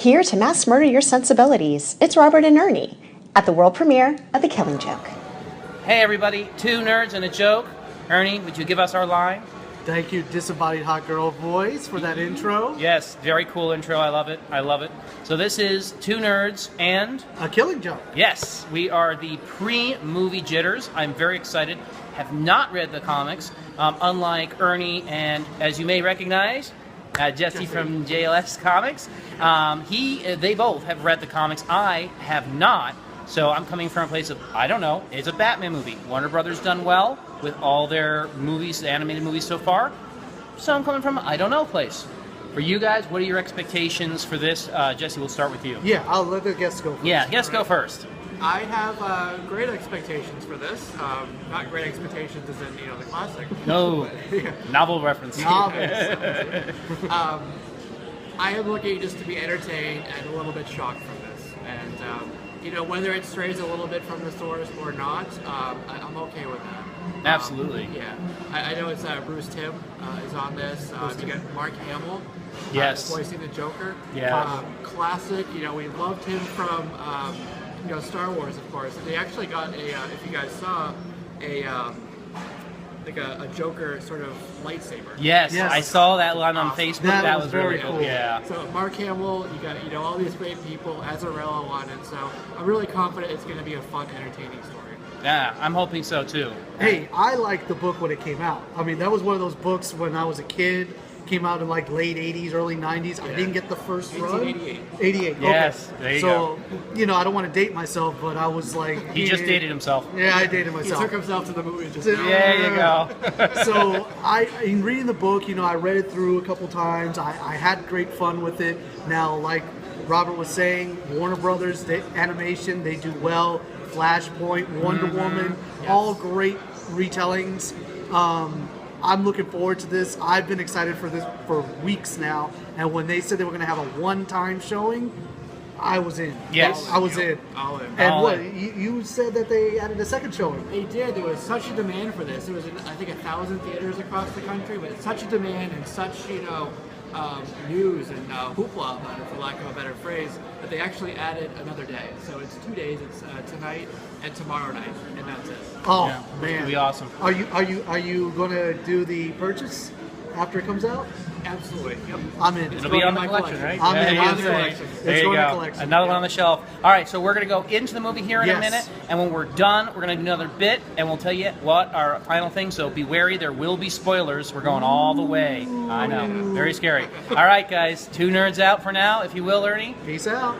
Here to mass murder your sensibilities, it's Robert and Ernie at the world premiere of The Killing Joke. Hey everybody, two nerds and a joke. Ernie, would you give us our line? Thank you, disembodied hot girl voice, for that intro. Yes, very cool intro. I love it. I love it. So this is two nerds and A Killing Joke. yes, we are the pre-movie jitters. I'm very excited. Have not read the comics, unlike Ernie and, as you may recognize, Jesse from JLS Comics. They both have read the comics. I have not. So I'm coming from a place of, I don't know, it's a Batman movie. Warner Brothers done well with all their movies, the animated movies so far. So I'm coming from, I don't know, place. For you guys, what are your expectations for this? Jesse, we'll start with you. Yeah, I'll let the guests go first. Yeah, guests go first. I have great expectations for this. Not great expectations as in, the classic. No, Yeah. novel reference. Novels. I am looking just to be entertained and a little bit shocked from this. And, whether it strays a little bit from the source or not, I'm okay with that. Absolutely. Yeah. I know it's Bruce Timm is on this. You got Mark Hamill. Yes. Voicing the Joker. Yeah. Classic. We loved him from, Star Wars, of course. They actually got if you guys saw, a Joker sort of lightsaber. Yes, Yes. I saw that line on Awesome. Facebook. That That was was really very cool. cool. Yeah. So Mark Hamill, you got all these great people, Azzarello on it. So I'm really confident it's going to be a fun, entertaining story. Yeah, I'm hoping so too. Hey, I liked the book when it came out. I mean, that was one of those books when I was a kid. Came out in like late 80s, early 90s. I didn't get the first run. 1988. 88. Yes, okay. there you so, I don't want to date myself, but I was like... He just dated himself. Yeah, I dated He myself. took himself to the movie just Yeah. now. There you go. So in reading the book, I read it through a couple times. I had great fun with it. Now, like Robert was saying, Warner Brothers, the animation, they do well. Flashpoint, Wonder Woman, Yes. all great retellings. I'm looking forward to this. I've been excited for this for weeks now. And when they said they were going to have a one-time showing, I was in. Yes. I was in. All in. And All what, in. you said that they added a second showing. They did. There was such a demand for this. There was, I think, 1,000 theaters across the country, but such a demand and such, news and hoopla about it, for lack of a better phrase, that they actually added another day. So it's 2 days. It's tonight and tomorrow night, and that's it. Oh, Yeah, man. it'll be awesome. Are you going to do the purchase after it comes out? Absolutely. Yep. I'm in. It'll be on the my collection, collection. right? I'm in. you I'm say. in. collection. There It's you going to go. collection. Another one on the shelf. All right, so we're going to go into the movie here in a Yes. minute, and when we're done, we're going to do another bit, and we'll tell you what our final thing. So be wary, there will be spoilers. We're going all the way. I know, very scary. All right, guys, two nerds out for now, if you will, Ernie. Peace out.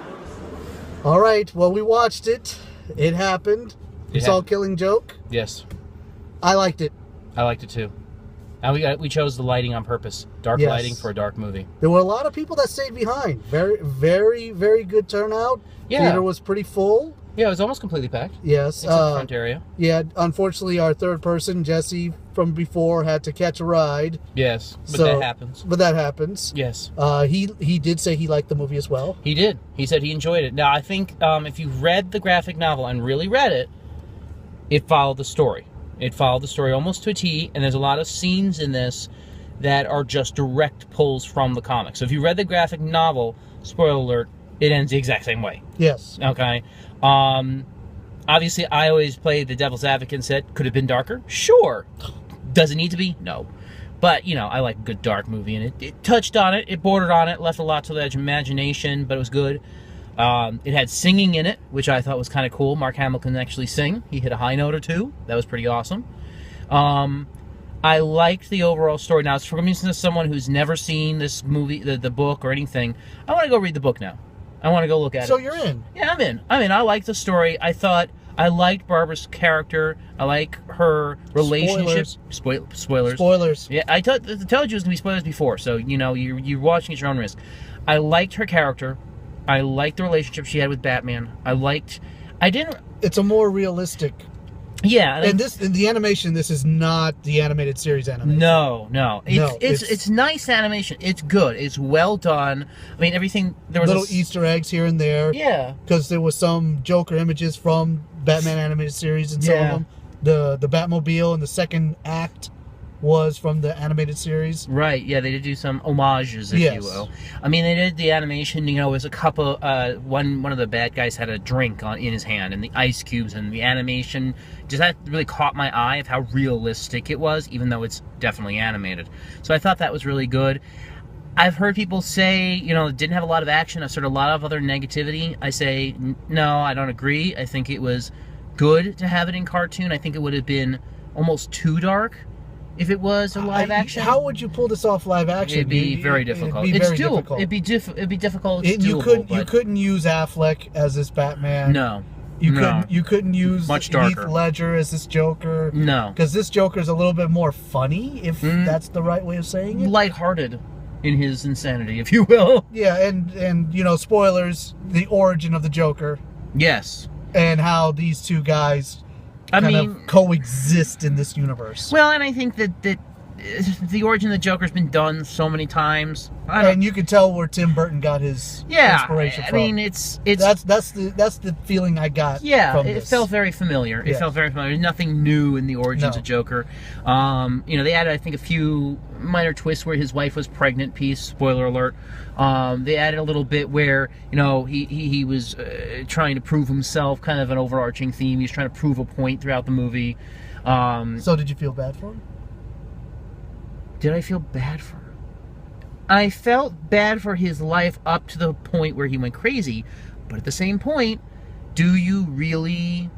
All right. Well, we watched it. It happened. We It saw happened. Killing Joke. Yes, I liked it. I liked it too. And we chose the lighting on purpose. Dark Yes. lighting for a dark movie. There were a lot of people that stayed behind. Very, very, very good turnout. Yeah. Theater was pretty full. Yeah, it was almost completely packed. Yes. Except the front area. Yeah. Unfortunately, our third person, Jesse, from before, had to catch a ride. Yes, but So- that happens. But that happens. Yes. He did say he liked the movie as well. He did. He said he enjoyed it. Now, I think if you read the graphic novel and really read it, it followed the story. It followed the story almost to a T, and there's a lot of scenes in this that are just direct pulls from the comic. So if you read the graphic novel, spoiler alert, it ends the exact same way. Yes. Okay? Obviously, I always play the devil's advocate and said, could it have been darker? Sure. Does it need to be? No. But, I like a good dark movie, and it touched on it, it bordered on it, left a lot to the imagination, but it was good. It had singing in it, which I thought was kind of cool. Mark Hamill can actually sing. He hit a high note or two. That was pretty awesome. I liked the overall story. Now, for me, as someone who's never seen this movie, the book or anything, I want to go read the book now. I want to go look at it. So you're in. Yeah, I'm in. I like the story. I liked Barbara's character. I like her relationship. Spoilers. Spoilers. Yeah, I told you it was going to be spoilers before, so, you're watching at your own risk. I liked her character. I liked the relationship she had with Batman. It's a more realistic. Yeah. And in the animation, this is not the animated series animation. No. It's nice animation. It's good. It's well done. I mean, everything, there was little Easter eggs here and there. Yeah. Because there was some Joker images from Batman animated series and some of them. The Batmobile in the second act was from the animated series. Right, yeah, they did do some homages, if Yes. you will. I mean, they did the animation, you know, it was a couple, one of the bad guys had a drink in his hand, and the ice cubes, and the animation, just that really caught my eye of how realistic it was, even though it's definitely animated. So I thought that was really good. I've heard people say, you know, it didn't have a lot of action. I've heard a lot of other negativity. I say, no, I don't agree. I think it was good to have it in cartoon. I think it would have been almost too dark if it was a live action. How would you pull this off live action? It'd be very difficult. It'd be It's very doable. difficult. It'd be difficult. It's You doable, but couldn't use Affleck as this Batman. no. You No. couldn't use Much Heath darker. Ledger as this Joker. No. Because this Joker is a little bit more funny, if Mm. that's the right way of saying it. Lighthearted in his insanity, if you will. Yeah, and you know, spoilers, the origin of the Joker Yes. and how these two guys I kind mean, of coexist in this universe. well, and I think that the origin of the Joker's been done so many times. And you can tell where Tim Burton got his inspiration I from. mean, it's that's the feeling I got. yeah, from it this. felt very familiar. It Yeah. felt very familiar. There's nothing new in the origins No. of Joker. You know, they added, I think, a few minor twists where his wife was pregnant. Piece, spoiler alert. They added a little bit where, you know, he was trying to prove himself, kind of an overarching theme. He was trying to prove a point throughout the movie. So did you feel bad for him? Did I feel bad for him? I felt bad for his life up to the point where he went crazy, but at the same point, do you really...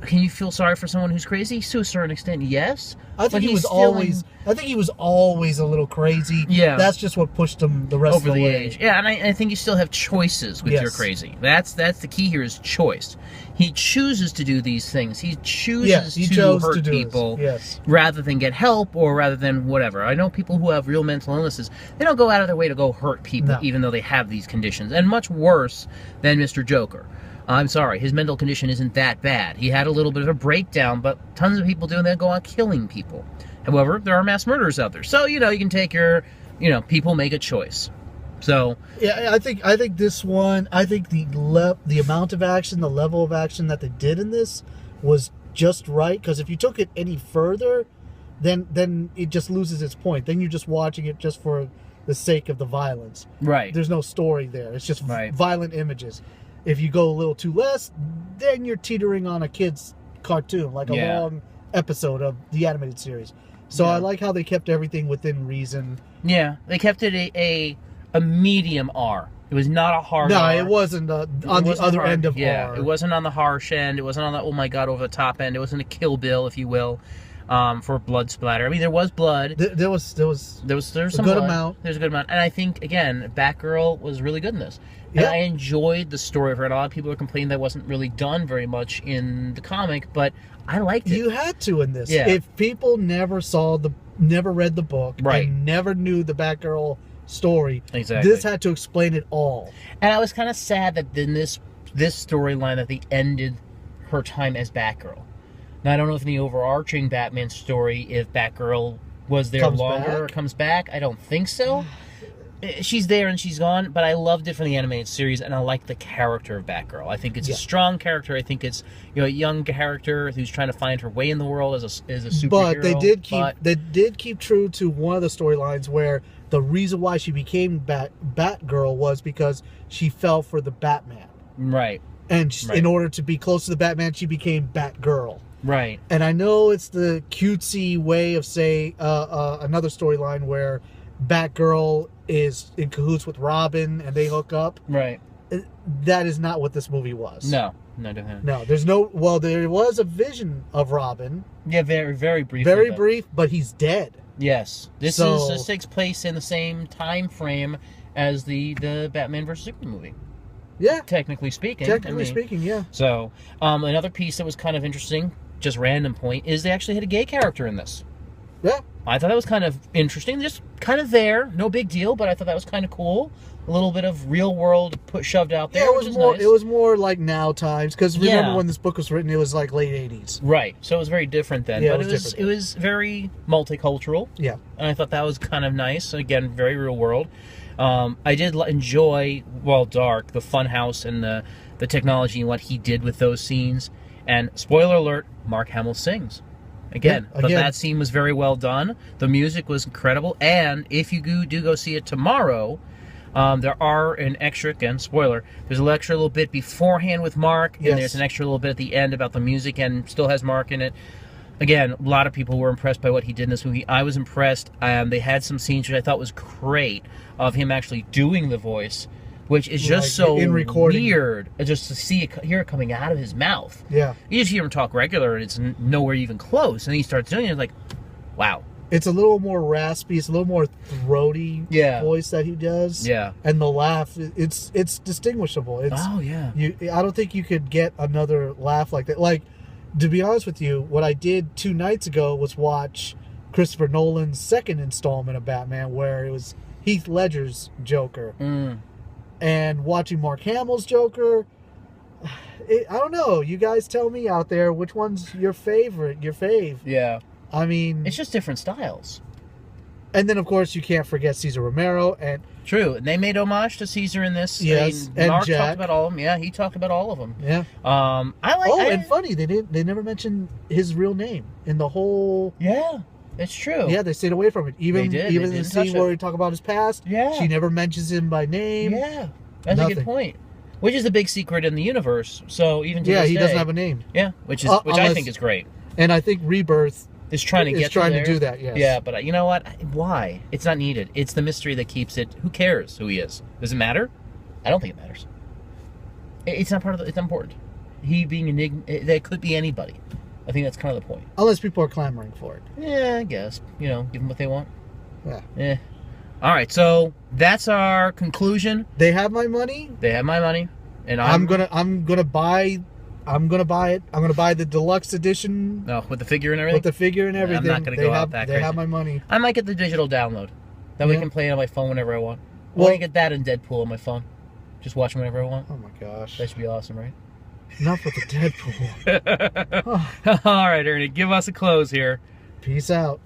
Can you feel sorry for someone who's crazy? To a certain extent, yes. I But think he he's was still always. I think he was always a little crazy. Yeah. That's just what pushed him the rest over of the the way. age. Yeah, and I think you still have choices with your Yes. crazy. That's the key here is choice. He chooses to do these things. He chooses Yes, he to chose hurt to do this. people Yes. rather than get help or rather than whatever. I know people who have real mental illnesses. They don't go out of their way to go hurt people No. even though they have these conditions. And much worse than Mr. Joker. I'm sorry, his mental condition isn't that bad. He had a little bit of a breakdown, but tons of people do, and they go on killing people. However, there are mass murderers out there. So, you know, you can take your, you know, people make a choice. So, Yeah, I think this one. I think the amount of action, the level of action that they did in this was just right. Because if you took it any further, then it just loses its point. Then you're just watching it just for the sake of the violence. right. There's no story there. It's just Right. violent images. If you go a little too less, then you're teetering on a kid's cartoon, like a Yeah. long episode of the animated series. So Yeah. I like how they kept everything within reason. Yeah, they kept it a medium R. It was not a hard No, R. it wasn't on It the wasn't other hard. end of yeah, R. it wasn't on the harsh end. It wasn't on the, oh my god, over the top end. It wasn't a Kill Bill, if you will, for blood splatter. I mean, there was blood. There was There's some good blood. amount. There's a good amount. And I think, again, Batgirl was really good in this. And Yeah. I enjoyed the story of her. And a lot of people are complaining that wasn't really done very much in the comic, but I liked it. You had to in this. Yeah. If people never read the book, Right. and never knew the Batgirl story, Exactly. this had to explain it all. And I was kind of sad that in this storyline that they ended her time as Batgirl. Now, I don't know if in the overarching Batman story, if Batgirl was there Comes longer back? or comes back. I don't think so. She's there and she's gone, but I loved it from the animated series, and I like the character of Batgirl. I think it's a Yeah. strong character. I think it's, you know, a young character who's trying to find her way in the world as a superhero. But but- they did keep true to one of the storylines where the reason why she became Batgirl was because she fell for the Batman, right, and Right. in order to be close to the Batman, she became Batgirl. right, And I know it's the cutesy way of saying another storyline where Batgirl is in cahoots with Robin and they hook up. right. That is not what this movie was. No, definitely. No, there's no. Well, there was a vision of Robin, Yeah, very, very briefly. very but- brief, but he's dead. Yes, this So- takes place in the same time frame as the Batman vs Superman movie. Yeah, Technically speaking. technically I mean, speaking, yeah. So, another piece that was kind of interesting, just random point, is they actually had a gay character in this. Yeah. I thought that was kind of interesting, just kind of there, no big deal, but I thought that was kind of cool. A little bit of real world shoved out there. Yeah, it which was is more. nice. It was more like now times because remember Yeah. when this book was written, it was like late '80s. Right, so it was very different then. Yeah, but it was different it was very multicultural. Yeah, And I thought that was kind of nice. Again, very real world. I did enjoy, while dark, the funhouse and the technology and what he did with those scenes. And spoiler alert, Mark Hamill sings. again. Yeah, But again. that scene was very well done. The music was incredible. And if you do go see it tomorrow, there are an extra, again, spoiler, there's an extra little bit beforehand with Mark, and Yes. there's an extra little bit at the end about the music, and still has Mark in it. Again, a lot of people were impressed by what he did in this movie. I was impressed. They had some scenes which I thought was great of him actually doing the voice, which is just Like, so in recording. weird just to hear it coming out of his mouth. Yeah. You just hear him talk regular, and it's nowhere even close. And then he starts doing it, it's like, wow. It's a little more raspy. It's a little more throaty Yeah. voice that he does. Yeah. And the laugh, it's distinguishable. It's Oh, yeah. I don't think you could get another laugh like that. Like, to be honest with you, what I did 2 nights ago was watch Christopher Nolan's second installment of Batman, where it was Heath Ledger's Joker, and watching Mark Hamill's Joker. I don't know. You guys tell me out there which one's your favorite, your fave. Yeah. I mean, It's just different styles. and then of course you can't forget Cesar Romero and True. And they made homage to Caesar in this. Yes, I mean, and Mark Jack. talked about all of them. Yeah, he talked about all of them. yeah. I like. Oh, and funny, they never mentioned his real name in the whole. Yeah, it's true. Yeah, they stayed away from it. Even They did. even They the didn't touch scene it. where we talk about his past. Yeah. She never mentions him by name. Yeah, that's a Nothing. good point. Which is a big secret in the universe. So even to Yeah, this he day, doesn't have a name. Yeah, which I Unless- think is great. And I think Rebirth It's trying to is get trying to there. do that, yes. Yeah, but you know what? Why? It's not needed. It's the mystery that keeps it. Who cares who he is? Does it matter? I don't think it matters. It's not part of. It's not important. He being that could be anybody. I think that's kind of the point. unless people are clamoring for it. Yeah, I guess. You know, give them what they want. Yeah. Yeah. All right, so that's our conclusion. They have my money. They have my money, and I'm gonna buy it. I'm gonna buy the deluxe edition no with the figure and everything. with the figure and Yeah, I'm everything. not gonna they go have, out that They crazy. have my money. I might get the digital download. That way I Yeah. can play it on my phone whenever I want. I Well- want to get that in Deadpool on my phone. Just watch them whenever I want. Oh my gosh. That should be awesome, right? Enough with the Deadpool. All right, Ernie, give us a close here. Peace out.